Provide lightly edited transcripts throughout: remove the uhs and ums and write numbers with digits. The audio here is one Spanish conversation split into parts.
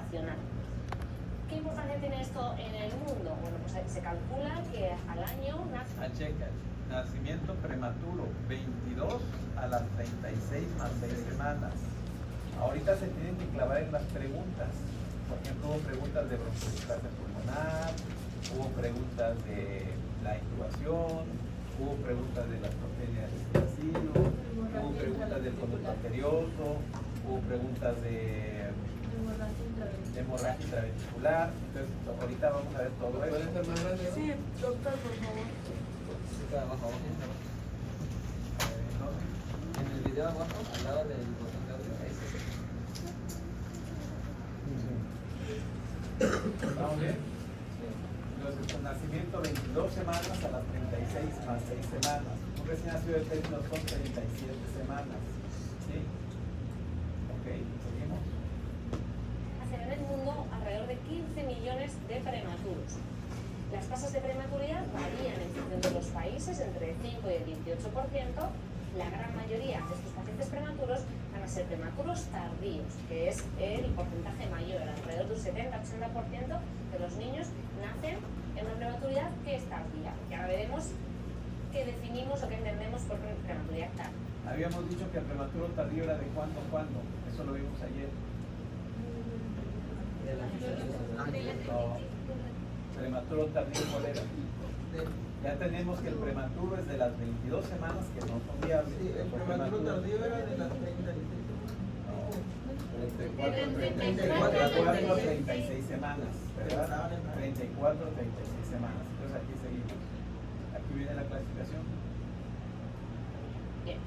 gestacional. ¿Qué importancia tiene esto en el mundo? Bueno, pues se calcula que al año nace... Checa, nacimiento prematuro, 22 a las 36 más 6 semanas. Ahorita se tienen que clavar en las preguntas. Por ejemplo, hubo preguntas de bronquiolitis pulmonar, hubo preguntas de la intubación, hubo preguntas de las proteínas de vacío, hubo preguntas del conducto arterioso, hubo preguntas de hemorragia intraventricular. Entonces, ahorita vamos a ver todo eso. ¿Puede ser más grande? Sí, doctor, por favor. Abajo. En el video abajo, al lado del botón de audio, ahí se ve. ¿Vamos bien? Entonces, con nacimiento 22 semanas a las 36 más 6 semanas. Un recién nacido de término son 37 semanas. ¿Sí? Ok, seguimos. Nacen en el mundo alrededor de 15 millones de prematuros. Las tasas de prematuridad varían en función de los países entre el 5 y el 18%. La gran mayoría de estos pacientes prematuros van a ser prematuros tardíos, que es el porcentaje mayor, alrededor de un 70-80% de los niños nacen en una prematuridad que es tardía. Y ahora veremos qué definimos o qué entendemos por prematuridad tardía. Habíamos dicho que el prematuro tardío era de cuándo a cuándo. Eso lo vimos ayer. No. Prematuro tardío, ¿cuál era? Ya tenemos que el prematuro es de las 22 semanas que no son viables. Sí, el prematuro tardío era de las 36. No, 34 a 36 semanas, ¿verdad? 34 a 36 semanas. Entonces aquí seguimos. Aquí viene la clasificación. Bien.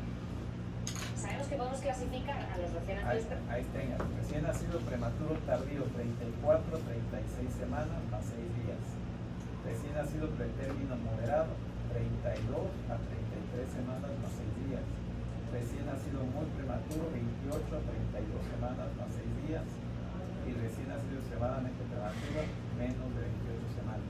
Sabemos que podemos clasificar a los recién nacidos. Ahí tengan. Recién nacido prematuro tardío, 34 a 36 semanas más 6 días. Recién nacido pretérmino moderado, 32 a 33 semanas más 6 días. Recién nacido muy prematuro, 28 a 32 semanas más 6 días. Y recién nacido extremadamente prematuro, menos de 28 semanas.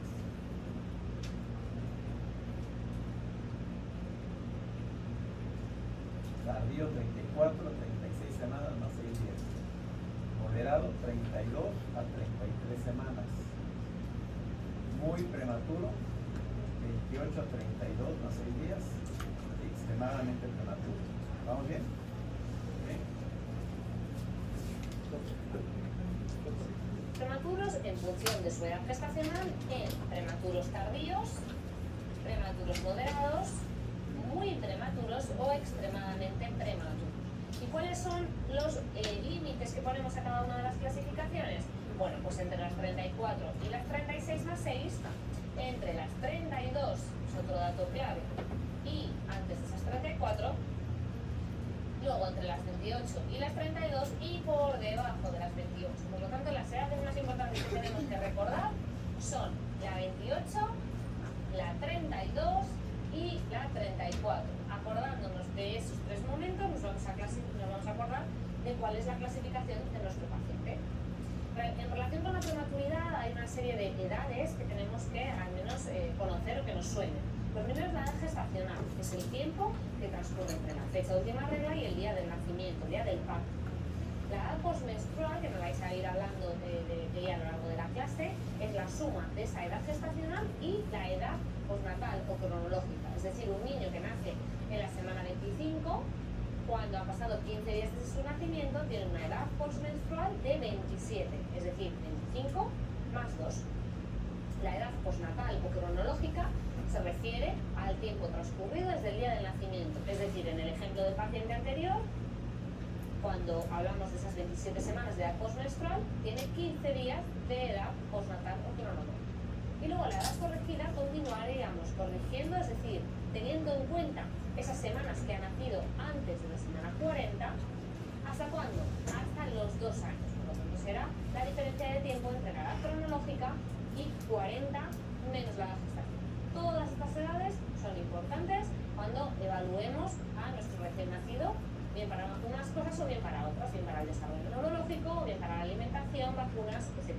Tardío, 34 a 36 semanas más 6 días. Moderado, 32 a 33 semanas. Muy prematuro, 28 a 32 más 6 días, y extremadamente prematuro. ¿Vamos bien? ¿Okay? Prematuros en función de su edad gestacional en prematuros tardíos, prematuros moderados, muy prematuros o extremadamente prematuros. ¿Y cuáles son los límites que ponemos a cada una de las clasificaciones? Bueno, pues entre las 34 y las 36 más 6, entre las 32, es otro dato clave, y antes de esas 34, luego entre las 28 y las 32 y por debajo de las 28. Por lo tanto, las edades más importantes que tenemos que recordar son la 28, la 32 y la 34. Acordándonos de esos tres momentos, nos vamos a acordar de cuál es la clasificación de nuestro paciente. En relación con la prematuridad hay una serie de edades que tenemos que al menos conocer o que nos suenen. Lo primero es la edad gestacional, que es el tiempo que transcurre entre la fecha de última regla y el día del nacimiento, el día del parto. La edad postmenstrual, que me vais a ir hablando de ella a lo largo de la clase, es la suma de esa edad gestacional y la edad postnatal o cronológica. Es decir, un niño que nace en la semana 25, cuando ha pasado 15 días desde su nacimiento, tiene una edad postmenstrual de 27, es decir, 25 más 2. La edad postnatal o cronológica se refiere al tiempo transcurrido desde el día del nacimiento, es decir, en el ejemplo del paciente anterior, cuando hablamos de esas 27 semanas de edad postmenstrual, tiene 15 días de edad postnatal o cronológica. Y luego la edad corregida continuaríamos corrigiendo, es decir, teniendo en cuenta esas semanas que ha nacido antes de la semana 40, ¿hasta cuándo? Hasta los 2 años. Por lo tanto, será la diferencia de tiempo entre la edad cronológica y 40 menos la edad gestacional. Todas estas edades son importantes cuando evaluemos a nuestro recién nacido, bien para unas cosas o bien para otras, bien para el desarrollo neurológico, bien para la alimentación, vacunas, etc.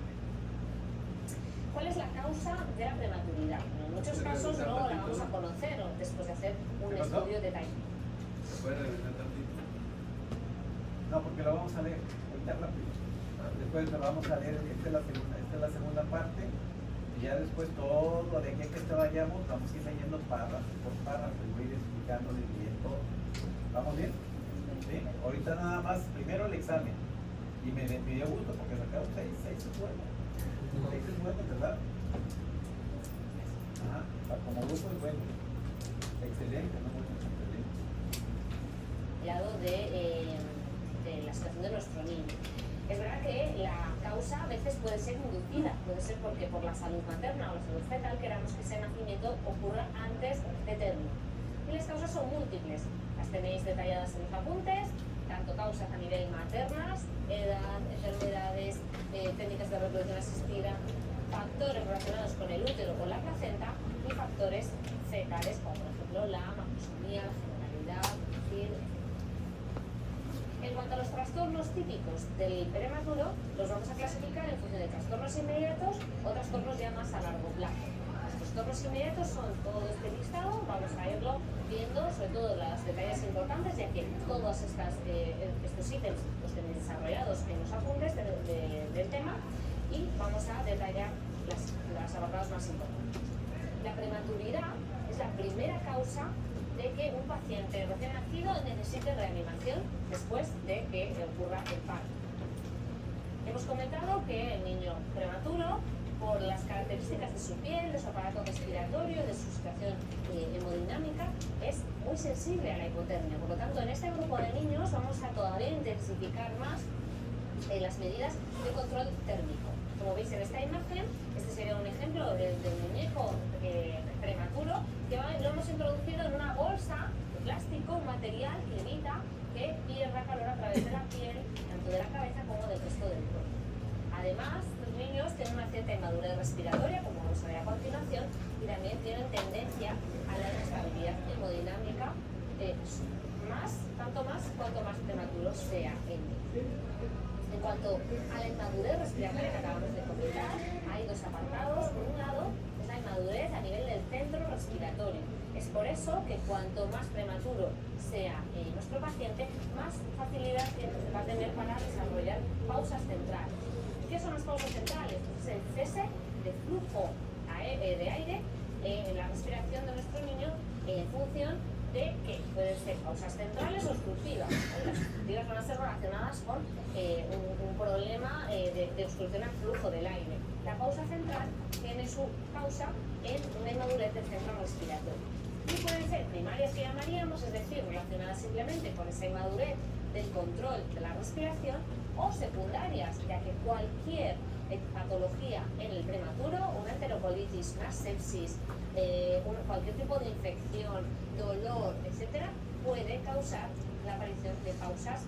¿Cuál es la causa de la prematuridad? Bueno, en muchos casos no la vamos a conocer después de hacer un estudio detallado. ¿Se puede revisar tantito? No, porque lo vamos a leer. Ahorita rápido. después vamos a leer, esta es la segunda parte, y ya después todo, de aquí a que te vayamos, vamos a ir leyendo párrafo por párrafo, y voy a ir explicándoles bien todo. ¿Vamos bien? ¿Sí? Ahorita nada más, primero el examen, y me dio gusto porque sacaron 6 es bueno. 6 es bueno, ¿verdad? Ajá, como grupo es bueno. Excelente, ¿no? Bueno, excelente. Lado de la situación de nuestro niño. Es verdad que la causa a veces puede ser inducida, puede ser porque por la salud materna o la salud fetal queramos que ese nacimiento ocurra antes de término. Y las causas son múltiples, las tenéis detalladas en los apuntes, tanto causas a nivel maternas, edad, enfermedades, técnicas de reproducción asistida, factores relacionados con el útero o la placenta y factores fetales como por ejemplo la macrosomía, la generalidad, En cuanto a los trastornos típicos del prematuro, los vamos a clasificar en función de trastornos inmediatos o trastornos ya más a largo plazo. Los trastornos inmediatos son todo este listado, vamos a irlo viendo, sobre todo los detalles importantes, ya que todos estos ítems los tenéis desarrollados en los apuntes del tema y vamos a detallar las apartados más importantes. La prematuridad es la primera causa de que un paciente recién nacido necesite reanimación después de que ocurra el parto. Hemos comentado que el niño prematuro, por las características de su piel, de su aparato respiratorio, de su situación hemodinámica, es muy sensible a la hipotermia. Por lo tanto, en este grupo de niños vamos a todavía intensificar más las medidas de control térmico. Como veis en esta imagen, este sería un ejemplo del muñeco prematuro que lo hemos introducido en una bolsa de plástico, un material que evita que pierda calor a través de la piel, tanto de la cabeza como del resto del cuerpo. Además, los niños tienen una cierta inmadurez respiratoria, como vamos a ver a continuación, y también tienen tendencia a la inestabilidad hemodinámica, tanto más cuanto más prematuro sea el niño. En cuanto a la inmadurez respiratoria que acabamos de comentar, hay dos apartados. Por un lado, es la inmadurez a nivel del centro respiratorio. Es por eso que cuanto más prematuro sea nuestro paciente, más facilidad va a tener para desarrollar pausas centrales. ¿Qué son las pausas centrales? Pues es el cese de flujo de aire en la respiración de nuestro niño en función de que pueden ser pausas centrales o obstructivas. Las obstructivas van a ser relacionadas con un problema de obstrucción al flujo del aire. La pausa central tiene su causa en una inmadurez del centro respiratorio. Y pueden ser primarias que llamaríamos, es decir, relacionadas simplemente con esa inmadurez del control de la respiración, o secundarias, ya que cualquier patología en el prematuro, una enterocolitis, una sepsis, cualquier tipo de infección, dolor, etc., puede causar la aparición de pausas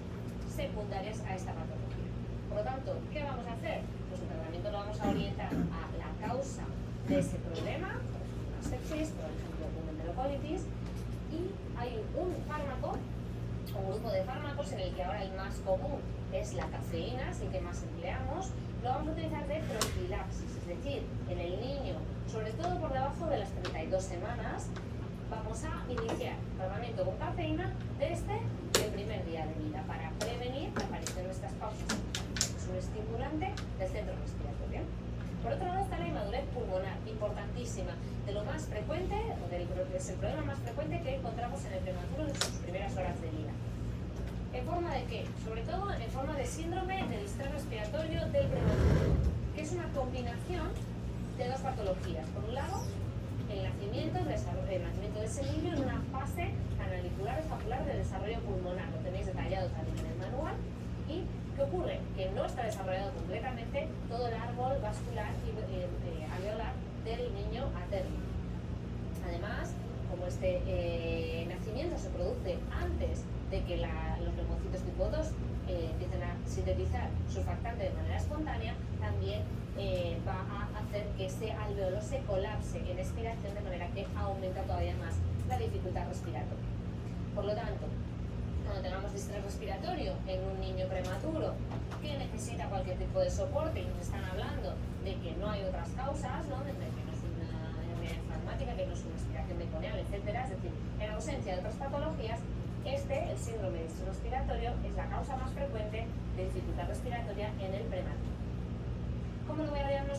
secundarias a esta patología. Por lo tanto, ¿qué vamos a hacer? Pues el tratamiento lo vamos a orientar a la causa de ese problema, una sepsis, por ejemplo, una enterocolitis, y hay un fármaco, un grupo de fármacos en el que ahora el más común es la cafeína, así que más empleamos, lo vamos a utilizar de profilaxis, es decir, en el niño, sobre todo por debajo de las 32 semanas, vamos a iniciar tratamiento con cafeína desde el primer día de vida para prevenir la aparición de estas pausas. Es un estimulante del centro respiratorio. Por otro lado está la inmadurez pulmonar, importantísima, de lo más frecuente, es el problema más frecuente que encontramos en el prematuro en sus primeras horas de vida. ¿En forma de qué? Sobre todo en forma de síndrome de distrés respiratorio del prematuro, que es una combinación de dos patologías. Por un lado, el nacimiento de ese niño en una fase canalicular escapular de desarrollo pulmonar. Lo tenéis detallado también en el manual. ¿Y qué ocurre? Que no está desarrollado completamente todo el árbol vascular y alveolar del niño a término. Además, como este nacimiento se produce antes de que los leucocitos tipo 2 empiecen a sintetizar surfactante de manera espontánea, también va a hacer que ese alveolo se colapse en expiración, de manera que aumenta todavía más la dificultad respiratoria. Por lo tanto, cuando tengamos distrés respiratorio en un niño prematuro que necesita cualquier tipo de soporte y nos están hablando de que no hay otras causas, ¿no? De que no es una hernia inflamática, que no es una aspiración meconial, etc. Es decir, en ausencia de otras patologías, el síndrome de distrés respiratorio, es la causa más frecuente de dificultad respiratoria en el prematuro.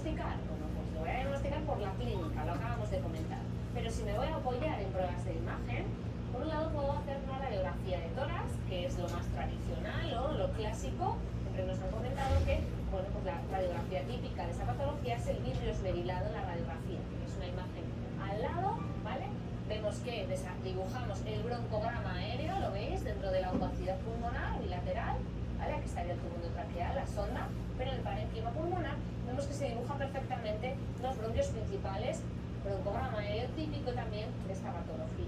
diagnosticar? Bueno, pues lo voy a diagnosticar por la clínica, lo acabamos de comentar. Pero si me voy a apoyar en pruebas de imagen, por un lado puedo hacer una radiografía de tórax, que es lo más tradicional o lo clásico. Siempre nos han comentado que, bueno, pues la radiografía típica de esa patología es el vidrio esmerilado en la radiografía, que es una imagen al lado, ¿vale? Vemos que dibujamos el broncograma aéreo, lo veis, dentro de la opacidad pulmonar bilateral, ¿vale? Aquí estaría el tubo endotraqueal, la sonda, pero en el parénquima pulmonar vemos que se dibujan perfectamente los bronquios principales, broncograma aéreo típico también de esta patología.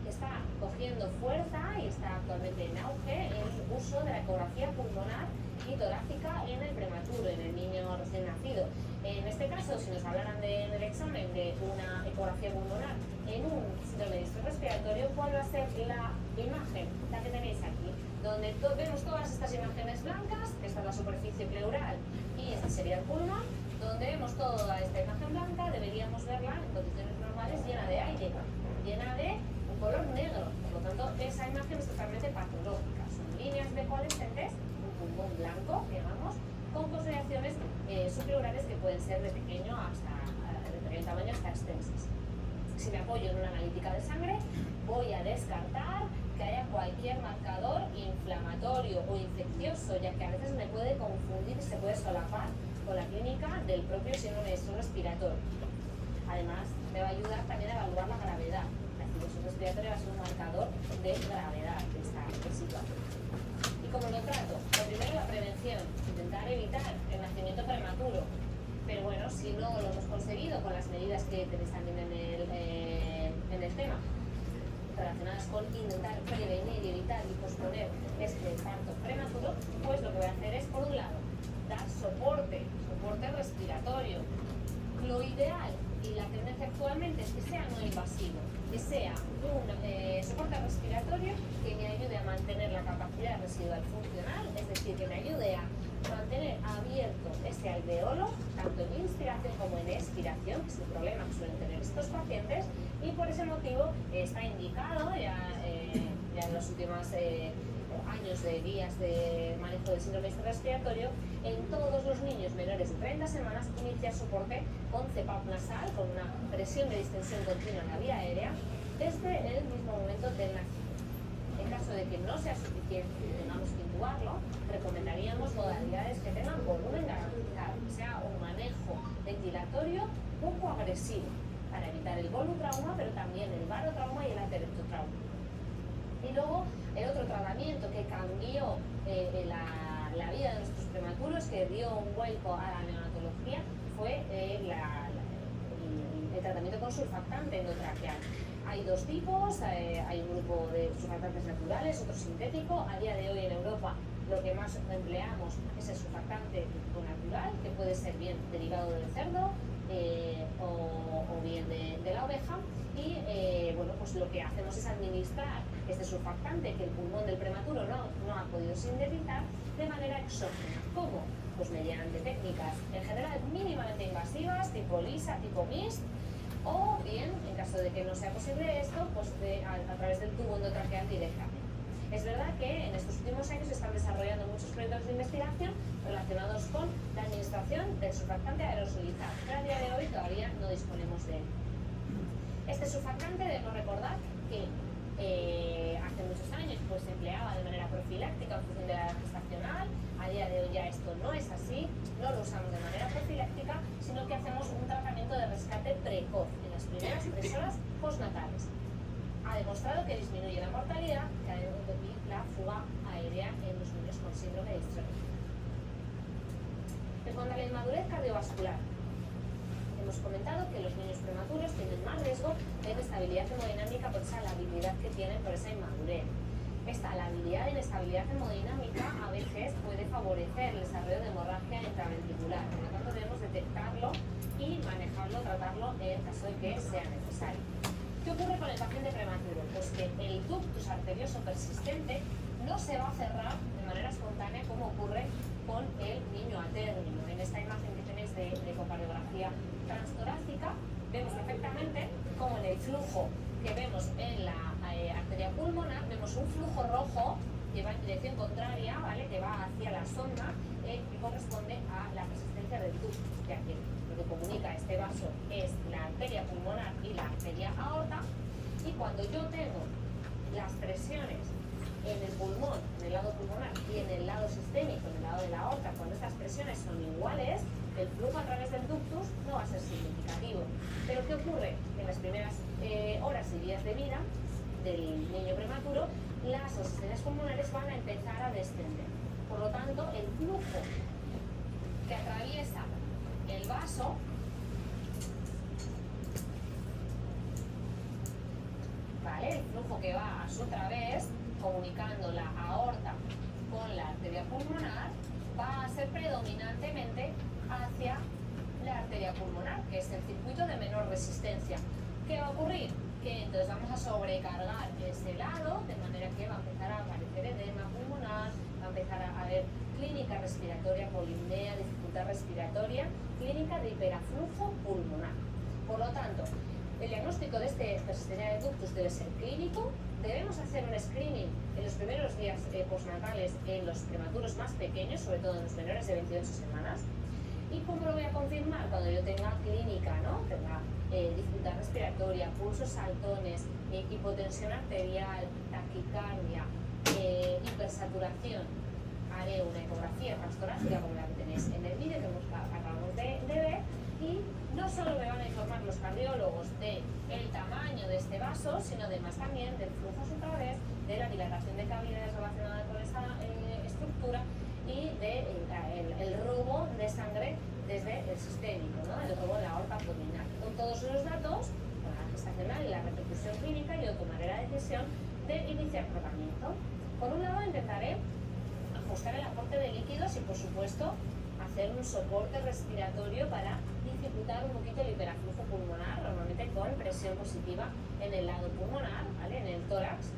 Está cogiendo fuerza y está actualmente en auge el uso de la ecografía pulmonar y torácica en el prematuro, en el niño recién nacido. En este caso, si nos hablaran en el examen de una ecografía pulmonar en un síndrome de distrés respiratorio, ¿cuál va a ser la imagen? La que tenéis aquí, donde vemos todas estas imágenes blancas, esta es la superficie pleural y este sería el pulmón, donde vemos toda esta imagen blanca, deberíamos verla en condiciones normales llena de aire, llena de color negro, por lo tanto esa imagen es totalmente patológica, son líneas decoalescentes, un pulmón blanco, digamos, con consideraciones supleurales que pueden ser de pequeño tamaño hasta extensas. Si me apoyo en una analítica de sangre, voy a descartar que haya cualquier marcador inflamatorio o infeccioso, ya que a veces me puede confundir y se puede solapar con la clínica del propio síndrome de distrés respiratorio. Además, me va a ayudar también a evaluar la gravedad. El respiratorio va a ser un marcador de gravedad de esta situación. ¿Y cómo lo trato? Lo primero, la prevención, intentar evitar el nacimiento prematuro. Pero bueno, si no lo hemos conseguido con las medidas que tenéis también en el tema, relacionadas con intentar prevenir y evitar y posponer este parto prematuro, pues lo que voy a hacer es, por un lado, dar soporte respiratorio. Lo ideal y la tendencia actualmente es que sea no invasivo, que sea un soporte respiratorio que me ayude a mantener la capacidad residual funcional, es decir, que me ayude a mantener abierto este alveolo, tanto en inspiración como en expiración, que es el problema que suelen tener estos pacientes, y por ese motivo está indicado ya en los últimos años de guías de manejo del síndrome respiratorio, en todos los niños menores de 30 semanas iniciar soporte con CPAP nasal, con una presión de distensión continua en la vía aérea, desde el mismo momento del nacimiento. En caso de que no sea suficiente y tengamos que intubarlo, recomendaríamos modalidades que tengan volumen garantizado, que sea un manejo ventilatorio poco agresivo, para evitar el volutrauma, pero también el barotrauma y el aterectotrauma. Y luego, el otro tratamiento que cambió la vida de nuestros prematuros, que dio un vuelco a la neonatología, fue el tratamiento con surfactante endotraqueal. Hay dos tipos, hay un grupo de surfactantes naturales, otro sintético. A día de hoy en Europa lo que más empleamos es el surfactante tipo natural, que puede ser bien derivado del cerdo o bien de la oveja. Y bueno, pues lo que hacemos es administrar este surfactante que el pulmón del prematuro no ha podido sintetizar de manera exógena. ¿Cómo? Pues mediante técnicas en general mínimamente invasivas, tipo lisa, tipo mist, o bien, en caso de que no sea posible esto, pues a través del tubo endotraqueal directamente. Es verdad que en estos últimos años se están desarrollando muchos proyectos de investigación relacionados con la administración del surfactante aerosolizado, pero a día de hoy todavía no disponemos de él. Este surfactante, debemos recordar que hace muchos años pues, se empleaba de manera profiláctica en función de la edad gestacional. A día de hoy ya esto no es así, no lo usamos de manera profiláctica, sino que hacemos un tratamiento de rescate precoz en las primeras 3 horas postnatales. Ha demostrado que disminuye la mortalidad y la fuga aérea en los niños con síndrome de distrés respiratorio. En cuanto a la inmadurez cardiovascular, hemos comentado que los niños prematuros tienen más riesgo de inestabilidad hemodinámica por esa labilidad que tienen por esa inmadurez. Esta labilidad e inestabilidad hemodinámica a veces puede favorecer el desarrollo de hemorragia intraventricular, por lo tanto debemos detectarlo y manejarlo, tratarlo en caso de que sea necesario. ¿Qué ocurre con el paciente prematuro? Pues que el ductus arterioso persistente no se va a cerrar de manera espontánea como ocurre con el niño a término. En esta imagen que tenéis de ecocardiografía transtorácica, vemos perfectamente como en el flujo que vemos en la arteria pulmonar, vemos un flujo rojo que va en dirección contraria, ¿vale? Que va hacia la sonda, que corresponde a la persistencia diferencia del ductus, ya que lo que comunica este vaso es la arteria pulmonar y la arteria aorta, y cuando yo tengo las presiones en el pulmón, en el lado pulmonar, y en el lado sistémico, en el lado de la aorta, cuando estas presiones son iguales, el flujo a través del ductus no va a ser significativo. Pero ¿qué ocurre? En las primeras horas y días de vida del niño prematuro, las obstrucciones pulmonares van a empezar a descender. Por lo tanto, el flujo que atraviesa el vaso el flujo que va a su través, comunicando la aorta con la arteria pulmonar, va a ser predominantemente hacia la arteria pulmonar, que es el circuito de menor resistencia. ¿Qué va a ocurrir? Que entonces vamos a sobrecargar ese lado, de manera que va a empezar a aparecer edema pulmonar, va a empezar a haber clínica respiratoria, polipnea, dificultad respiratoria, clínica de hiperaflujo pulmonar. Por lo tanto, el diagnóstico de persistencia de ductus debe ser clínico. Debemos hacer un screening en los primeros días postnatales en los prematuros más pequeños, sobre todo en los menores de 28 semanas. ¿Y cómo lo voy a confirmar? Cuando yo tenga clínica, ¿no? Tenga dificultad respiratoria, pulsos saltones, hipotensión arterial, taquicardia, hipersaturación. Haré una ecografía transtorácica como la que tenéis en el vídeo que acabamos de ver, y no solo me van a informar los cardiólogos del tamaño de este vaso, sino además también del flujo a su través, de la dilatación de cavidades relacionada con esa estructura y del robo de sangre desde el sistémico, ¿no? El robo de la aorta abdominal. Con todos los datos, con la gestacional y la repercusión clínica, yo tomaré la decisión de iniciar tratamiento. Por un lado, intentaré ajustar el aporte de líquidos y, por supuesto, hacer un soporte respiratorio para dificultar un poquito el hiperaflujo pulmonar, normalmente con presión positiva en el lado pulmonar, ¿vale? En el tórax.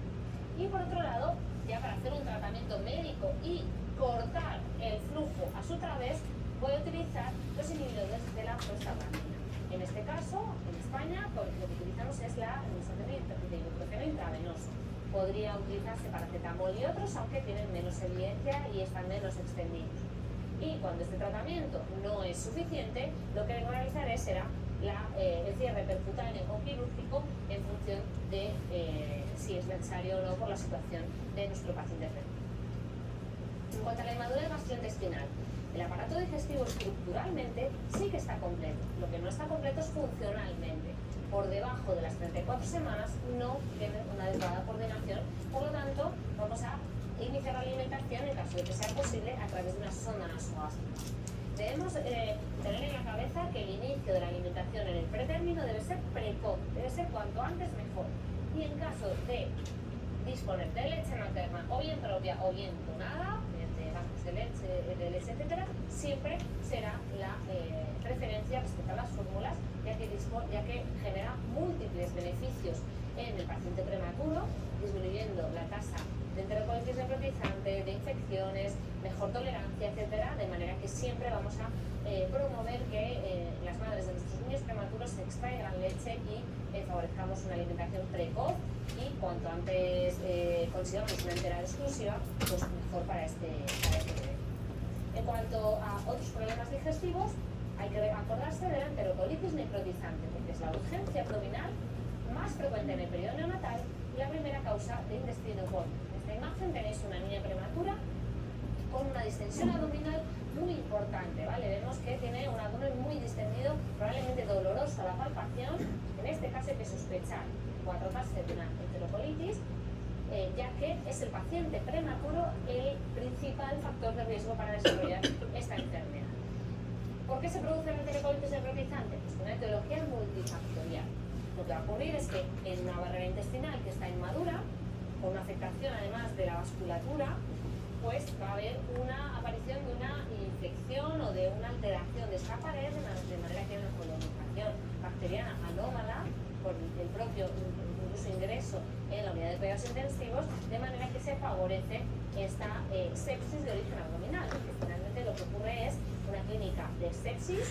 Y por otro lado, ya para hacer un tratamiento médico y cortar el flujo a su través, voy a utilizar los inhibidores de la prostaglandina. En este caso, en España, lo que utilizamos es la administración de ibuprofeno intravenoso. Podría utilizarse paracetamol y otros, aunque tienen menos evidencia y están menos extendidos. Y cuando este tratamiento no es suficiente, lo que debo realizar será el cierre percutáneo o quirúrgico en función de si es necesario o no por la situación de nuestro paciente enfermo. En cuanto a la inmadurez gastrointestinal, el aparato digestivo estructuralmente sí que está completo. Lo que no está completo es funcionalmente. Por debajo de las 34 semanas no tiene una adecuada coordinación, por lo tanto vamos a iniciar la alimentación, en caso de que sea posible, a través de una sonda nasogástrica. Debemos tener en la cabeza que el inicio de la alimentación en el pretérmino debe ser precoz, debe ser cuanto antes mejor. Y en caso de disponer de leche materna, o bien propia o bien donada, de bancos de leche, etcétera, siempre será la preferencia respecto a las fórmulas, ya que genera múltiples beneficios en el paciente prematuro, disminuyendo la tasa de enterocolitis necrotizante, de infecciones, mejor tolerancia, etcétera, de manera que siempre vamos a promover que las madres de nuestros niños prematuros se extraigan leche y favorezcamos una alimentación precoz, y cuanto antes consigamos una enteral exclusiva, pues mejor para este bebé. En cuanto a otros problemas digestivos, hay que acordarse de la enterocolitis necrotizante, porque es la urgencia abdominal más frecuente en el periodo neonatal y la primera causa de intestino gordo. En esta imagen tenéis una niña prematura con una distensión abdominal muy importante, ¿vale? Vemos que tiene un abdomen muy distendido, probablemente doloroso a la palpación. En este caso hay que sospechar o tratarse de una enterocolitis, ya que es el paciente prematuro el principal factor de riesgo para desarrollar esta enfermedad. ¿Por qué se produce la enterocolitis necrotizante? Pues una etiología multifactorial. Lo que va a ocurrir es que en una barrera intestinal que está inmadura, con una afectación además de la vasculatura, pues va a haber una aparición de una infección o de una alteración de esta pared, de manera que hay una colonización bacteriana anómala por el propio incluso ingreso en la unidad de cuidados intensivos, de manera que se favorece esta sepsis de origen abdominal, porque finalmente lo que ocurre es una clínica de sepsis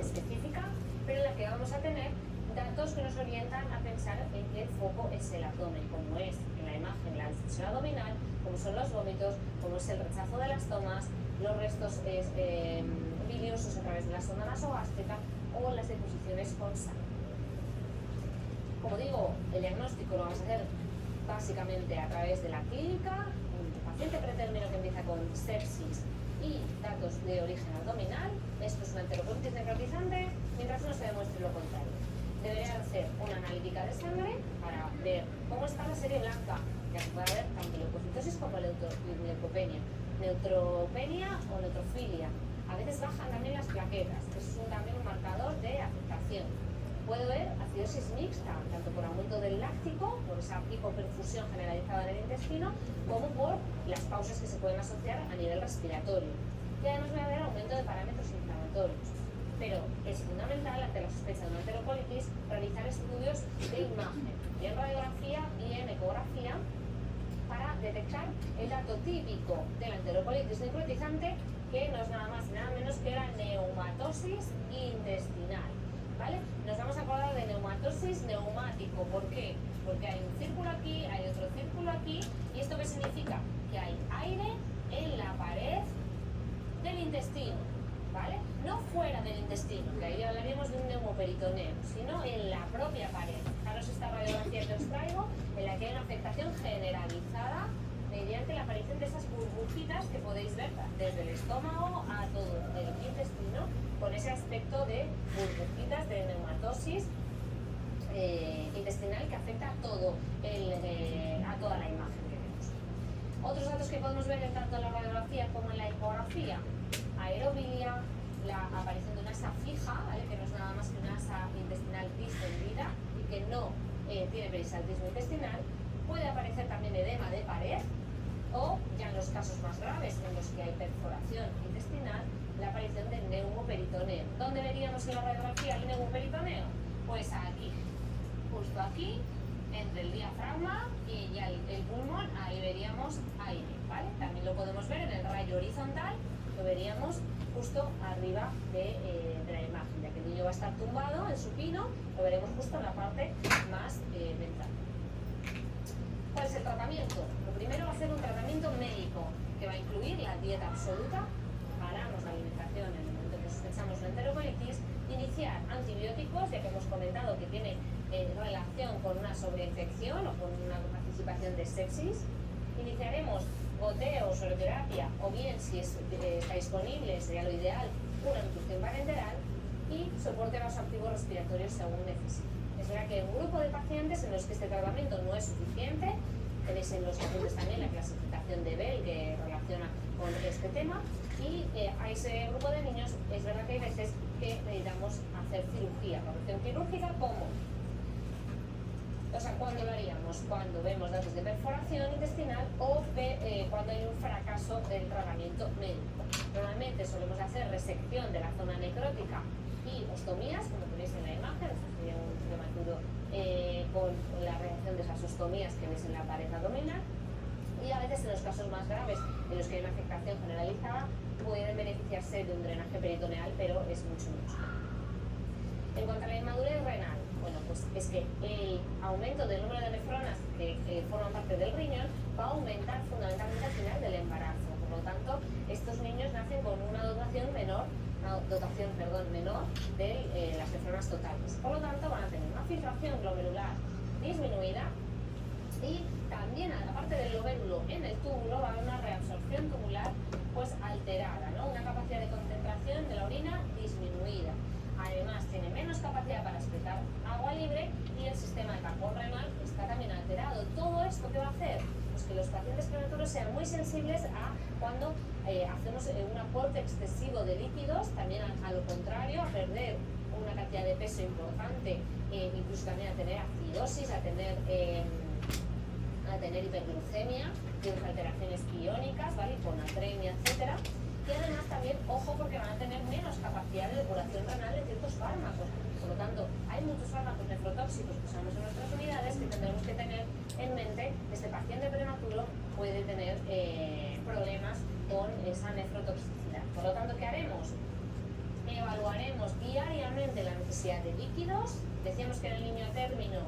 específica, pero en la que vamos a tener datos que nos orientan a pensar en que el foco es el abdomen, como es en la imagen la distensión abdominal, como son los vómitos, como es el rechazo de las tomas, los restos biliosos a través de la sonda nasogástrica o las deposiciones con sangre. Como digo, el diagnóstico lo vamos a hacer básicamente a través de la clínica, un paciente pretérmino que empieza con sepsis y datos de origen abdominal. Esto es una enterocolitis necrotizante, mientras no se demuestre lo contrario. Debería hacer una analítica de sangre para ver cómo está la serie blanca, ya que puede haber tanto leucocitosis como leucopenia, neutropenia o neutrofilia. A veces bajan también las plaquetas, que es también un marcador de afectación. Puede haber acidosis mixta, tanto por aumento del láctico, por esa hipoperfusión generalizada en el intestino, como por las pausas que se pueden asociar a nivel respiratorio. Y además va a haber aumento de parámetros inflamatorios. Pero es fundamental, ante la sospecha de una enterocolitis, realizar estudios de imagen, en radiografía y en ecografía, para detectar el dato típico de la enterocolitis necrotizante, que no es nada más y nada menos que la neumatosis intestinal. ¿Vale? Nos vamos a acordar de neumatosis neumático. ¿Por qué? Porque hay un círculo aquí, hay otro círculo aquí. ¿Y esto qué significa? Que hay aire en la pared del intestino, ¿vale? No fuera del intestino, que ahí hablaríamos de un neumoperitoneo, sino en la propia pared. Fijaros esta radiografía que os traigo, en la que hay una afectación generalizada mediante la aparición de esas burbujitas que podéis ver desde el estómago a todo el intestino, con ese aspecto de burbujitas de neumatosis intestinal que afecta a toda la imagen que vemos. Otros datos que podemos ver tanto en la radiografía como en la ecografía: aerobilia, la aparición de una asa fija, ¿vale? Que no es nada más que una asa intestinal distendida y que no tiene perisaltismo intestinal. Puede aparecer también edema de pared, o ya en los casos más graves en los que hay perforación intestinal, la aparición del neumoperitoneo. ¿Dónde veríamos en la radiografía el neumoperitoneo? Pues aquí, justo aquí, entre el diafragma y ya el pulmón, ahí veríamos aire, ¿vale? También lo podemos ver en el rayo horizontal, lo veríamos justo arriba de la imagen, ya que el niño va a estar tumbado en supino, lo veremos justo en la parte más ventral. ¿Cuál es el tratamiento? Lo primero va a ser un tratamiento médico, que va a incluir la dieta absoluta, paramos la alimentación en el momento que sospechamos una enterocolitis, iniciar antibióticos, ya que hemos comentado que tiene relación con una sobreinfección o con una participación de sepsis. Iniciaremos goteo, soroterapia, o bien, si está disponible, sería lo ideal, una nutrición parenteral y soporte vasoactivo respiratorio según necesite. Es verdad que hay un grupo de pacientes en los que este tratamiento no es suficiente. Tenéis en los apuntes también la clasificación de Bell que relaciona con este tema. Y a ese grupo de niños es verdad que hay veces que necesitamos hacer cirugía, corrección quirúrgica, ¿cómo? O sea, ¿cuándo lo haríamos? Cuando vemos datos de perforación intestinal o cuando hay un fracaso del tratamiento médico. Normalmente solemos hacer resección de la zona necrótica y ostomías, como tenéis en la imagen. Esto sería un prematuro con la reacción de esas ostomías que veis en la pared abdominal. Y a veces en los casos más graves, en los que hay una afectación generalizada, pueden beneficiarse de un drenaje peritoneal, pero es mucho. En cuanto a la inmadurez renal, bueno, pues es que el aumento del número de nefronas que forman parte del riñón va a aumentar fundamentalmente al final del embarazo. Por lo tanto, estos niños nacen con una dotación menor de las nefronas totales. Por lo tanto, van a tener una filtración glomerular disminuida y también, aparte del lobérulo en el túbulo, va a haber una reabsorción tubular pues alterada, ¿no? Una capacidad de concentración de la orina disminuida. Además, tiene menos capacidad para excretar agua libre y el sistema de tampón renal está también alterado. ¿Todo esto qué va a hacer? Pues que los pacientes prematuros sean muy sensibles a cuando hacemos un aporte excesivo de líquidos, también a lo contrario, a perder una cantidad de peso importante, incluso también a tener acidosis, a tener hiperglucemia, tienes alteraciones iónicas, ¿vale? Hiponatremia, etcétera. Y además también, ojo, porque van a tener menos capacidad de depuración renal de ciertos fármacos. Por lo tanto, hay muchos fármacos nefrotóxicos que usamos en nuestras unidades que tendremos que tener en mente. Este paciente prematuro puede tener problemas con esa nefrotoxicidad. Por lo tanto, ¿qué haremos? Evaluaremos diariamente la necesidad de líquidos. Decíamos que en el niño a término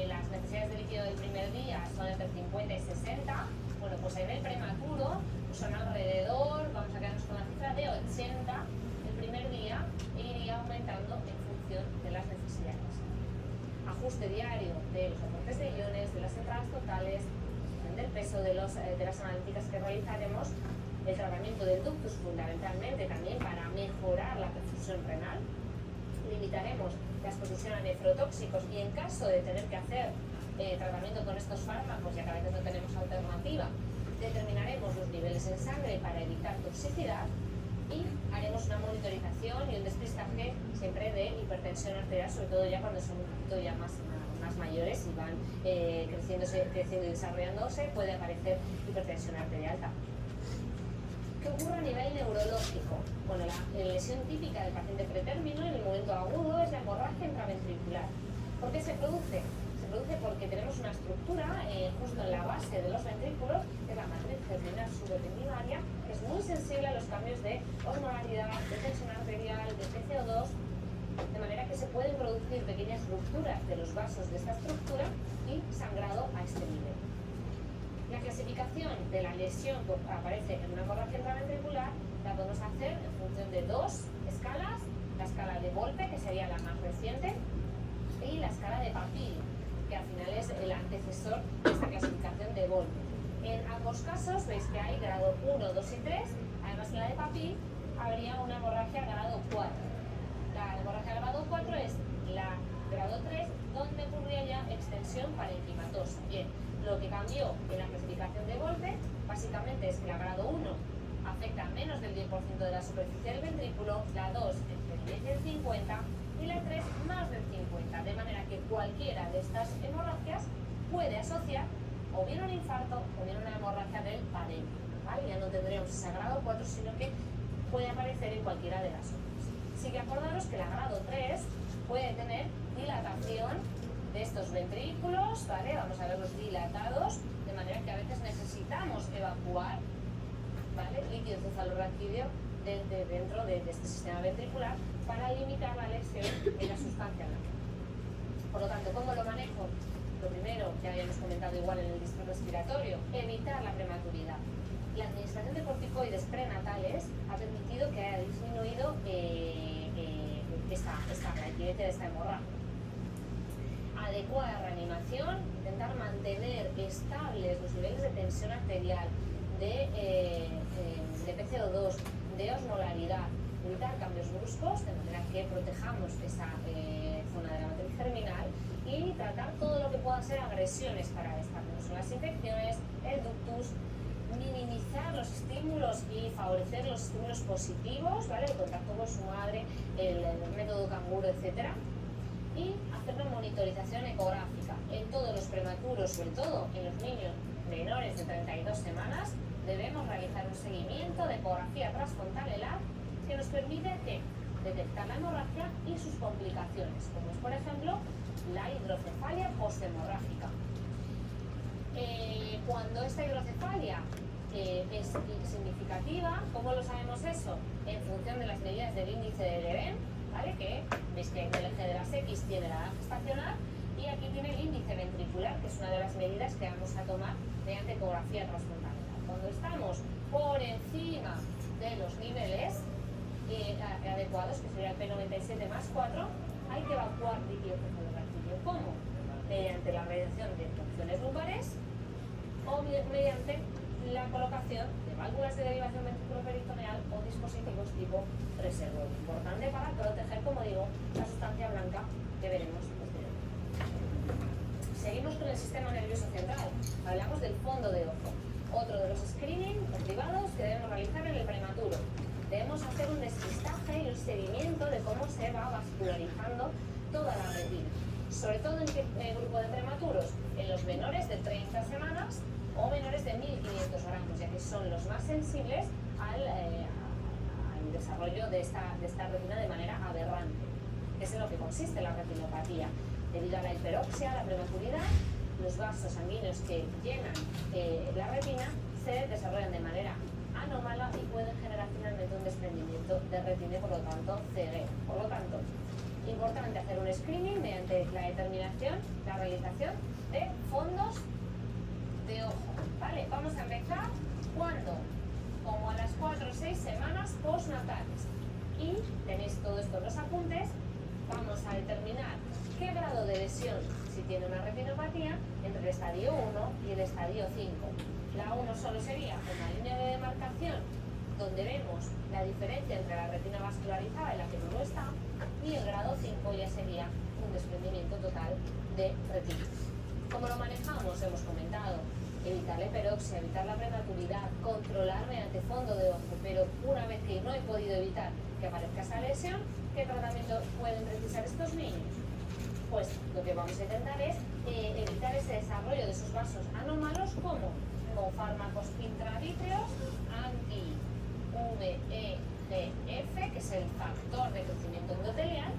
las necesidades de líquido del primer día son entre 50 y 60. Bueno, pues en el prematuro son alrededor, vamos a quedarnos con la cifra de 80. El ajuste diario de los aportes de iones, de las entradas totales, del peso de las analíticas que realizaremos, el tratamiento del ductus fundamentalmente también para mejorar la perfusión renal. Limitaremos la exposición a nefrotóxicos y en caso de tener que hacer tratamiento con estos fármacos, ya que a veces no tenemos alternativa, determinaremos los niveles en sangre para evitar toxicidad y haremos una monitorización y un despistaje siempre de hipertensión arterial, sobre todo ya cuando son un poquito ya más mayores y van creciendo y desarrollándose, puede aparecer hipertensión arterial también. ¿Qué ocurre a nivel neurológico? Bueno, la lesión típica del paciente pretérmino en el momento agudo es la hemorragia intraventricular. ¿Por qué se produce? Se produce porque tenemos una estructura justo en la base de los ventrículos, que es la matriz germinal subependimaria, que es muy sensible a los cambios de osmolaridad, de tensión arterial, de PCO2, de manera que se pueden producir pequeñas rupturas de los vasos de esta estructura y sangrado a este nivel. La clasificación de la lesión que aparece en una hemorragia intraventricular la podemos hacer en función de dos escalas: la escala de Volpe, que sería la más reciente, y la escala de Papil, que al final es el antecesor de esta clasificación de Volpe. En ambos casos veis que hay grado 1, 2 y 3, además en la de Papil habría una hemorragia grado 4. La hemorragia grado 4 es la grado 3, donde ocurría ya extensión parenquimatosa. Bien, lo que cambió en la clasificación de Volpe básicamente es que la grado 1 afecta a menos del 10% de la superficie del ventrículo, la 2 entre el 10 y el 50 y la 3 más del 50, de manera que cualquiera de estas hemorragias puede asociar o bien un infarto o bien una hemorragia del parénquima, ¿vale? Ya no tendríamos ese grado 4, sino que puede aparecer en cualquiera de las otras. Sí que acordaros que la grado 3 puede tener dilatación de estos ventrículos, ¿vale? Vamos a verlos dilatados, de manera que a veces necesitamos evacuar, ¿vale?, líquido cefalorraquídeo dentro de este sistema ventricular para limitar la lesión en la sustancia blanca. Por lo tanto, ¿cómo lo manejo? Lo primero, que habíamos comentado igual en el distrito respiratorio, evitar la prematuridad. La administración de corticoides prenatales ha permitido que haya disminuido la incidencia de esta hemorragia. Adecuada reanimación, intentar mantener estables los niveles de tensión arterial, de PCO2, de osmolaridad, evitar cambios bruscos, de manera que protejamos esa zona de la matriz germinal y tratar todo lo que pueda ser agresiones para esta, como son las infecciones, el ductus, minimizar los estímulos y favorecer los estímulos positivos, ¿vale? El contacto con su madre, el método canguro, etc. Y hacer una monitorización ecográfica en todos los prematuros, sobre todo en los niños menores de 32 semanas, debemos realizar un seguimiento de ecografía transfrontal ELAD que nos permite detectar la hemorragia y sus complicaciones, como es por ejemplo la hidrocefalia posthemorrágica. Cuando esta hidrocefalia es significativa, ¿cómo lo sabemos eso? En función de las medidas del índice de Levén, ¿vale? Que veis que en el eje de las X tiene la edad gestacional y aquí tiene el índice ventricular, que es una de las medidas que vamos a tomar mediante ecografía transfrontal. Cuando estamos por encima de los niveles adecuados, que sería el P97 más 4, hay que evacuar líquido cefalorraquídeo. ¿Cómo? Mediante la realización de punciones lumbares o mediante la colocación de válvulas de derivación ventriculoperitoneal o dispositivos tipo reservorio. Importante para proteger, como digo, la sustancia blanca que veremos posteriormente. Seguimos con el sistema nervioso central. Hablamos del fondo de ojo. Otro de los screening privados que debemos realizar en el prematuro. Debemos hacer un despistaje y un seguimiento de cómo se va vascularizando toda la retina. Sobre todo en qué grupo de prematuros, en los menores de 30 semanas o menores de 1.500 gramos, ya que son los más sensibles al desarrollo de esta retina de manera aberrante. Es en lo que consiste la retinopatía. Debido a la hiperoxia, la prematuridad, los vasos sanguíneos que llenan la retina se desarrollan de manera anómala y pueden generar finalmente un desprendimiento de retina y por lo tanto ceguera. Por lo tanto, importante hacer un screening mediante la determinación, la realización de fondos de ojo, ¿vale? Vamos a empezar cuando, como a las 4 o 6 semanas postnatales. Y tenéis todo esto en los apuntes. Vamos a determinar ¿Qué grado de lesión, si tiene una retinopatía, entre el estadio 1 y el estadio 5? La 1 solo sería una línea de demarcación donde vemos la diferencia entre la retina vascularizada y la que no lo está, y el grado 5 ya sería un desprendimiento total de retina. ¿Cómo lo manejamos? Hemos comentado, evitar la hiperoxia, evitar la prematuridad, controlar mediante fondo de ojo, pero una vez que no he podido evitar que aparezca esa lesión, ¿qué tratamiento pueden precisar estos niños? Pues lo que vamos a intentar es evitar ese desarrollo de esos vasos anómalos, como con fármacos intravítreos anti-VEGF, que es el factor de crecimiento endotelial,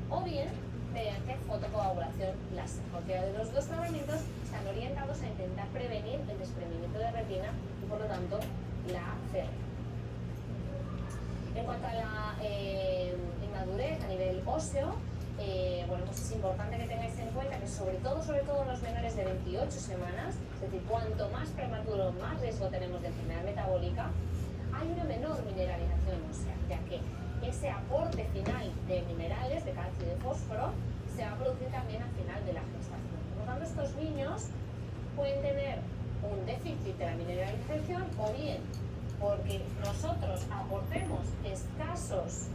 o bien mediante fotocoagulación láser. Cualquiera de los dos tratamientos están orientados a intentar prevenir el desprendimiento de retina y por lo tanto la CR. En cuanto a la inmadurez a nivel óseo, bueno, pues es importante que tengáis en cuenta que sobre todo en los menores de 28 semanas, es decir, cuanto más prematuro, más riesgo tenemos de enfermedad metabólica, hay una menor mineralización ósea, ya que ese aporte final de minerales, de calcio y de fósforo, se va a producir también al final de la gestación. Por lo tanto, estos niños pueden tener un déficit de la mineralización, o bien porque nosotros aportemos escasos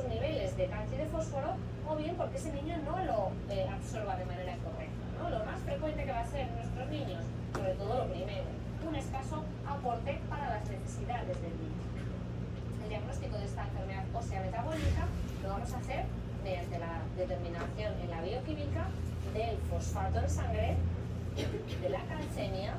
niveles de calcio y de fósforo, o bien porque ese niño no lo absorba de manera correcta, ¿no? Lo más frecuente que va a ser en nuestros niños, sobre todo lo primero, un escaso aporte para las necesidades del niño. El diagnóstico de esta enfermedad ósea metabólica lo vamos a hacer mediante la determinación en la bioquímica del fosfato en sangre, de la calcemia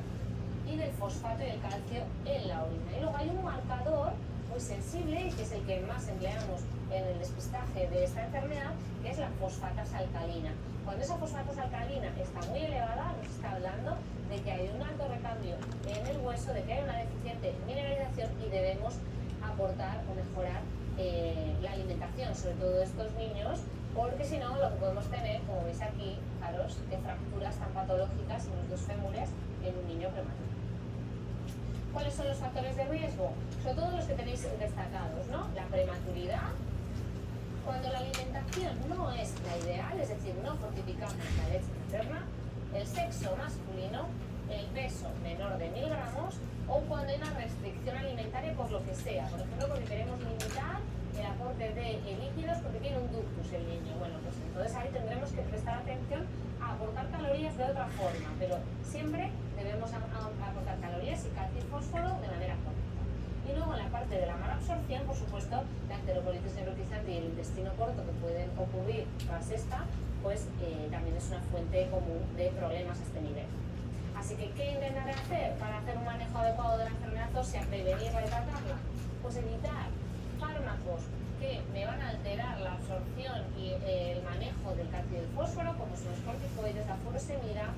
y del fosfato y el calcio en la orina. Y luego hay un marcador muy sensible, y que es el que más empleamos en el despistaje de esta enfermedad, que es la fosfatasa alcalina. Cuando esa fosfatasa alcalina está muy elevada, nos está hablando de que hay un alto recambio en el hueso, de que hay una deficiente mineralización y debemos aportar o mejorar la alimentación, sobre todo de estos niños, porque si no, lo que podemos tener, como veis aquí, fijaros, que fracturas tan patológicas en los dos fémures en un niño prematuro. ¿Cuáles son los factores de riesgo? Sobre todo los que tenéis destacados, ¿no? La prematuridad, cuando la alimentación no es la ideal, es decir, no fortificamos la leche materna, el sexo masculino, el peso menor de 1000 gramos, o cuando hay una restricción alimentaria por lo que sea, por ejemplo, porque queremos limitar el aporte de líquidos porque tiene un ductus el niño. Bueno, pues entonces ahí tendremos que prestar atención a aportar calorías de otra forma, pero siempre debemos aportar calorías y calcio y fósforo de manera correcta. Y luego en la parte de la mala absorción, por supuesto, la enterocolitis neurotizante y el intestino corto que pueden ocurrir tras esta, pues también es una fuente común de problemas a este nivel. Así que, ¿qué intentaré hacer para hacer un manejo adecuado de la enfermedad ósea, prevenirla y tratarla? Pues evitar fármacos que me van a alterar la absorción y el manejo del calcio y del fósforo, como son los corticoides, la furosemida,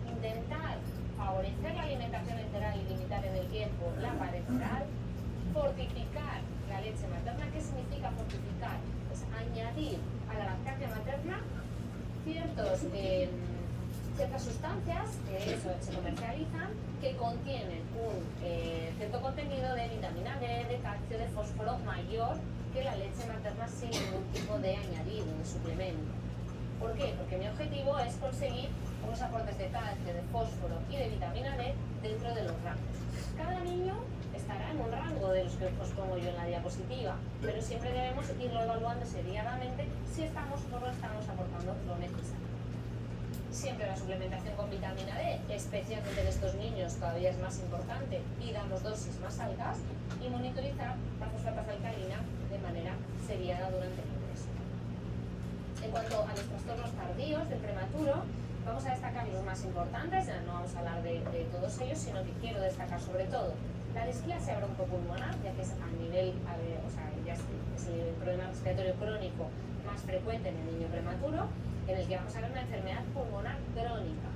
intentar favorecer la alimentación enteral y limitar en el tiempo la parenteral, fortificar la leche materna. ¿Qué significa fortificar? Pues añadir a la lactancia materna ciertas sustancias que se comercializan, que contienen un cierto contenido de vitamina D, de calcio, de fósforo mayor que la leche materna sin ningún tipo de añadido, de suplemento. ¿Por qué? Porque mi objetivo es conseguir unos aportes de calcio, de fósforo y de vitamina D dentro de los rangos. Cada niño estará en un rango de los que os pongo yo en la diapositiva, pero siempre debemos irlo evaluando seriadamente si estamos o no estamos aportando lo necesario. Siempre la suplementación con vitamina D, especialmente en estos niños, todavía es más importante, y damos dosis más altas, y monitorizar la fosfatasa alcalina de manera seriada durante el ingreso. En cuanto a los trastornos tardíos del prematuro, vamos a destacar los más importantes, ya no vamos a hablar de todos ellos, sino que quiero destacar sobre todo la displasia broncopulmonar, ya que es a nivel, ya es el problema respiratorio crónico más frecuente en el niño prematuro, en el que vamos a ver una enfermedad pulmonar crónica.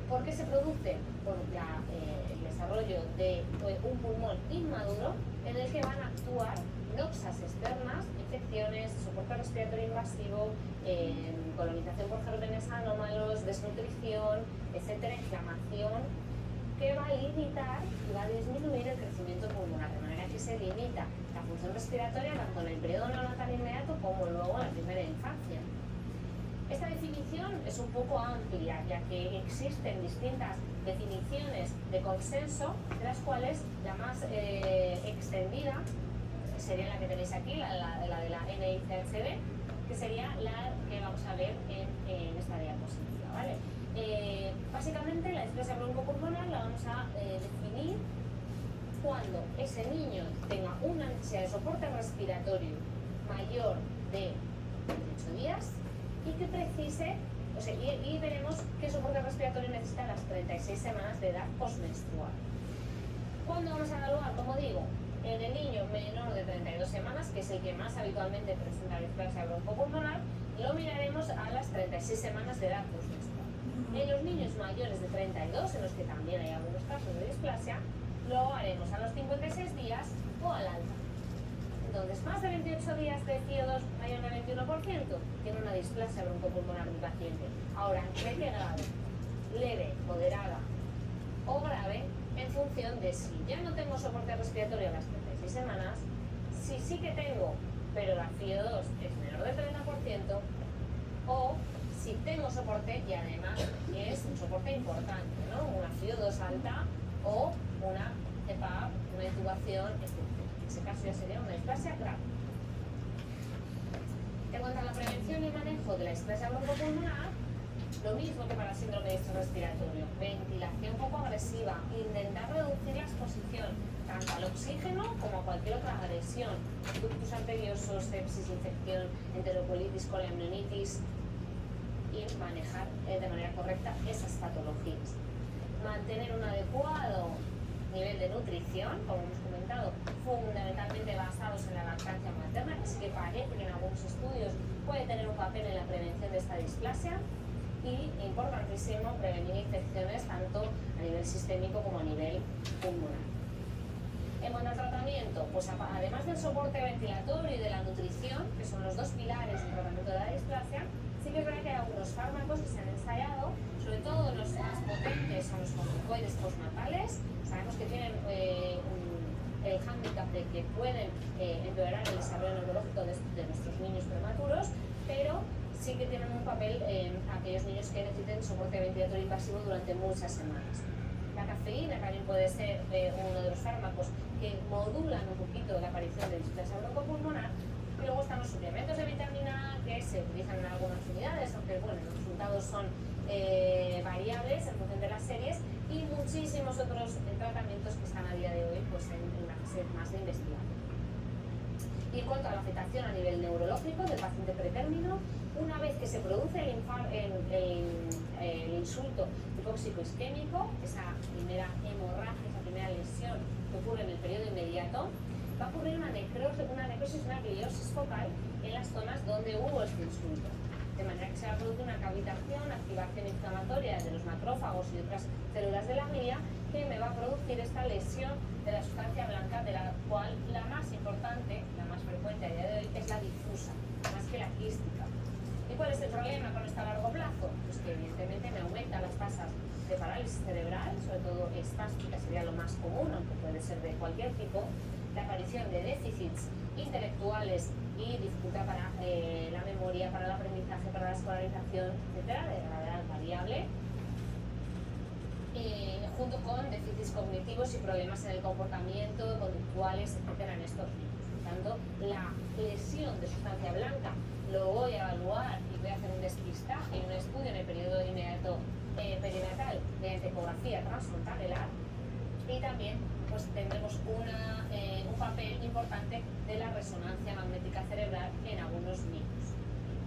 ¿Por qué se produce? Por el desarrollo de un pulmón inmaduro en el que van a actuar noxas externas, infecciones, soporte respiratorio invasivo, colonización por gérmenes anómalos, desnutrición, etcétera, inflamación, que va a limitar y va a disminuir el crecimiento pulmonar, de manera que se limita la función respiratoria tanto en el periodo neonatal inmediato como luego en la primera infancia. Esta definición es un poco amplia, ya que existen distintas definiciones de consenso, de las cuales la más extendida sería la que tenéis aquí, la de la NICHD, que sería la que vamos a ver en esta diapositiva, ¿vale? Básicamente la displasia broncopulmonar la vamos a definir cuando ese niño tenga una necesidad de soporte respiratorio mayor de 28 días y que precise, o sea, y veremos qué soporte respiratorio necesita a las 36 semanas de edad postmenstrual. ¿Cuándo vamos a evaluar? Como digo, en el niño menor de 32 semanas, que es el que más habitualmente presenta displasia broncopulmonar, lo miraremos a las 36 semanas de edad postmenstrual. En los niños mayores de 32, en los que también hay algunos casos de displasia, lo haremos a los 56 días o al alta. Entonces, más de 28 días de CO2 mayor del 21% tiene una displasia broncopulmonar del paciente. Ahora, ¿de qué grado? Leve, moderada o grave, en función de si ya no tengo soporte respiratorio a las 36 semanas, si sí que tengo, pero la CO2 es menor del 30%, o si tengo soporte y además es un soporte importante, ¿no? Una CO2 alta o una CPAP, una intubación, etc. En ese caso ya sería una displasia grave. En cuanto a la prevención y manejo de la displasia broncopulmonar, lo mismo que para el síndrome de estrés respiratorio, ventilación poco agresiva, intentar reducir la exposición tanto al oxígeno como a cualquier otra agresión, ductus arteriosos, sepsis, infección, enterocolitis, coleamnionitis, y manejar de manera correcta esas patologías. Mantener un adecuado nivel de nutrición, como hemos comentado, fundamentalmente basados en la lactancia materna, que sí que parece que en algunos estudios puede tener un papel en la prevención de esta displasia, y importantísimo prevenir infecciones tanto a nivel sistémico como a nivel pulmonar. En cuanto al tratamiento, pues además del soporte ventilatorio y de la nutrición, que son los dos pilares del tratamiento de la displasia, sí que es verdad que hay algunos fármacos que se han ensayado, sobre todo los más potentes son los corticoides postnatales. Sabemos que tienen el hándicap de que pueden empeorar el desarrollo neurológico de nuestros niños prematuros, pero sí que tienen un papel en aquellos niños que necesiten soporte ventilatorio invasivo durante muchas semanas. La cafeína también puede ser uno de los fármacos que modulan un poquito la aparición de displasia broncopulmonar. Y luego están los suplementos de vitamina A que se utilizan en algunas unidades, aunque bueno, los resultados son variables en función de las series, y muchísimos otros tratamientos que están a día de hoy pues, en la fase más de investigación. Y en cuanto a la afectación a nivel neurológico del paciente pretérmino, una vez que se produce el insulto hipóxico isquémico, esa primera hemorragia, esa primera lesión que ocurre en el periodo inmediato, va a ocurrir una necrosis, una gliosis focal en las zonas donde hubo este insulto. De manera que se va a producir una cavitación, activación inflamatoria de los macrófagos y otras células de la glia, que me va a producir esta lesión de la sustancia blanca, de la cual la más importante, la más frecuente a día de hoy, es la difusa, más que la quística. ¿Y cuál es el problema con esto a largo plazo? Pues que evidentemente me aumentan las tasas de parálisis cerebral, sobre todo espástica sería lo más común, aunque puede ser de cualquier tipo, la aparición de déficits intelectuales y dificultad para la memoria, para el aprendizaje, para la escolarización, etcétera, de gravedad variable, junto con déficits cognitivos y problemas en el comportamiento, conductuales, etcétera, en estos niños. Por tanto, la lesión de sustancia blanca lo voy a evaluar y voy a hacer un despistaje y un estudio en el periodo inmediato perinatal mediante ecografía transfrontalar, y también pues tendremos un papel importante de la resonancia magnética cerebral en algunos niños.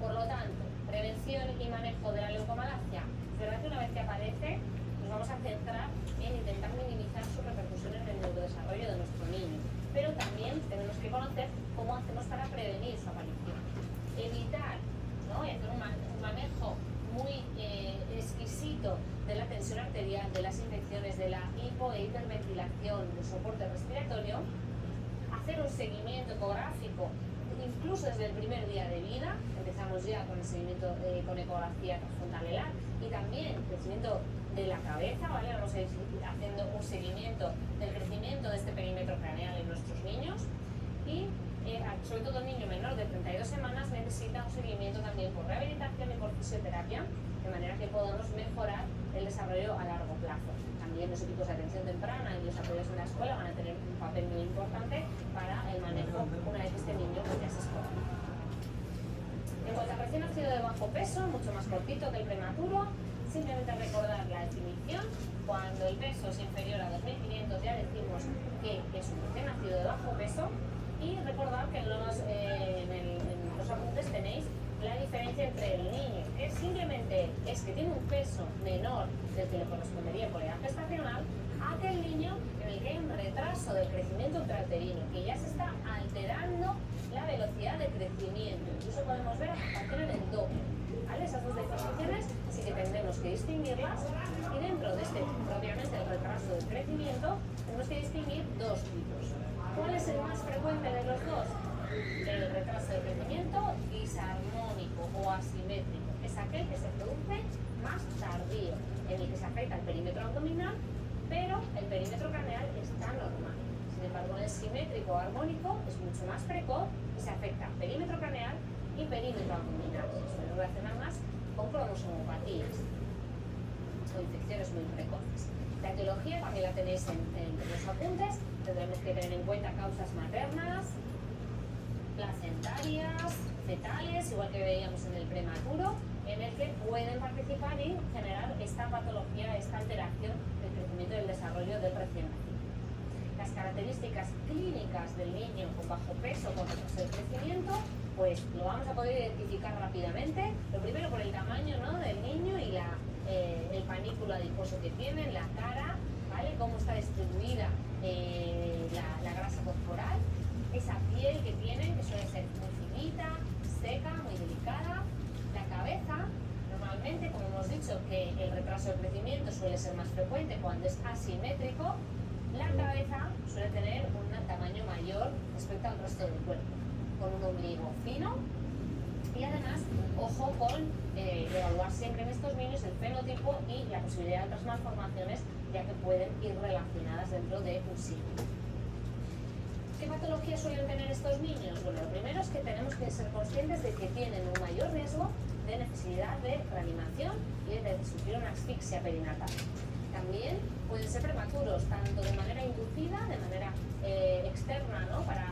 Por lo tanto, prevención y manejo de la leucomalacia. Es verdad que una vez que aparece, nos vamos a centrar en intentar minimizar su repercusión en el neurodesarrollo de nuestro niño, pero también tenemos que conocer cómo hacemos para prevenir su aparición. Evitar, ¿no? Y hacer un manejo muy exquisito de la tensión arterial, de las infecciones, de la hipo e hiperventilación, del soporte respiratorio, hacer un seguimiento ecográfico, incluso desde el primer día de vida. Empezamos ya con el seguimiento con ecografía transfrontalar, y también crecimiento de la cabeza, ¿vale? Vamos a ir haciendo un seguimiento del crecimiento de este perímetro craneal en nuestros niños, y sobre todo el niño menor de 32 semanas necesita un seguimiento también por rehabilitación alimentación y por fisioterapia, de manera que podamos mejorar el desarrollo a largo plazo. También los equipos de atención temprana y los apoyos en la escuela van a tener un papel muy importante para el manejo una vez que este niño ya se escola. En cuanto a recién nacido de bajo peso, mucho más cortito que el prematuro, simplemente recordar la definición. Cuando el peso es inferior a 2.500 ya decimos que es un recién nacido de bajo peso, y recordar que en los apuntes tenéis la diferencia entre el niño, que simplemente es que tiene un peso menor del que le correspondería por edad gestacional, a aquel niño en el que hay un retraso del crecimiento intrauterino, que ya se está alterando la velocidad de crecimiento. Incluso podemos ver afectación en el doble. ¿Vale? Esas dos definiciones sí que tendremos que distinguirlas, y dentro de este, propiamente, el retraso del crecimiento, tenemos que distinguir dos tipos. ¿Cuál es el más frecuente de los dos? El retraso de crecimiento disarmónico o asimétrico. Es aquel que se produce más tardío, en el que se afecta el perímetro abdominal, pero el perímetro craneal está normal. Sin embargo, el simétrico o armónico es mucho más precoz y se afecta perímetro craneal y perímetro abdominal. Se suele relacionar más con cromosomopatías o infecciones muy precoces. La etiología también la tenéis en los apuntes. Tendremos que tener en cuenta causas maternas, placentarias, fetales, igual que veíamos en el prematuro, en el que pueden participar y generar esta patología, esta alteración del crecimiento y del desarrollo del recién nacido. Las características clínicas del niño con bajo peso, con retraso de crecimiento, pues lo vamos a poder identificar rápidamente. Lo primero por el tamaño, ¿no?, del niño y el panículo adiposo que tiene en la cara, ¿vale? Cómo está distribuida la grasa corporal, esa piel que tienen, que suele ser muy finita, seca, muy delicada. La cabeza, normalmente, como hemos dicho, que el retraso de crecimiento suele ser más frecuente cuando es asimétrico, la cabeza suele tener un tamaño mayor respecto al resto del cuerpo, con un ombligo fino. Y además, ojo con evaluar siempre en estos niños el fenotipo y la posibilidad de otras malformaciones, ya que pueden ir relacionadas dentro de un signo. ¿Qué patologías suelen tener estos niños? Bueno, lo primero es que tenemos que ser conscientes de que tienen un mayor riesgo de necesidad de reanimación y de sufrir una asfixia perinatal. También pueden ser prematuros, tanto de manera inducida, de manera externa, ¿no?, para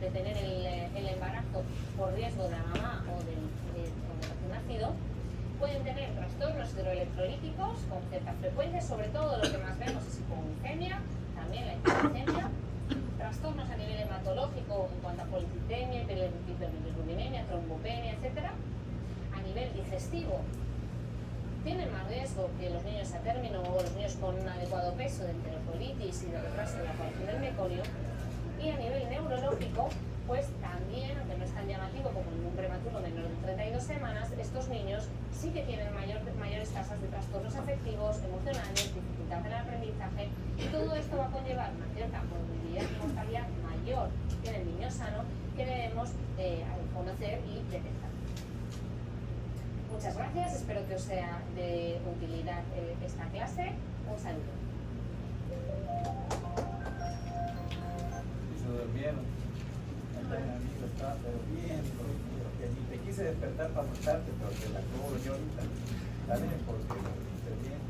detener el embarazo por riesgo de la mamá o del recién nacido. Pueden tener trastornos hidroelectrolíticos con cierta frecuencia, sobre todo lo que más vemos es hipoglucemia, también la hiperglucemia, trastornos a nivel hematológico en cuanto a policitemia, hiperbilirubinemia, trombopenia, etc. A nivel digestivo, tienen más riesgo que los niños a término o los niños con un adecuado peso de enterocolitis y de retraso de la aparición del meconio. Y a nivel neurológico, pues también, aunque no es tan llamativo como en un prematuro menor de 32 semanas, estos niños sí que tienen mayores tasas de trastornos afectivos, emocionales, dificultad en el aprendizaje, y todo esto va a conllevar una cierta morbilidad y mortalidad mayor que en el niño sano, que debemos conocer y detectar. Muchas gracias, espero que os sea de utilidad esta clase. Un saludo. Se durmieron. Amigo, estaba pero bien dormido, que ni te quise despertar para mostrarte, pero te la cobro yo ahorita. ¿Vale? Porque lo viste bien.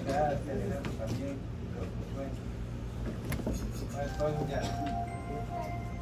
Gracias, Leonardo, también. Pero pues bueno. Entonces ya.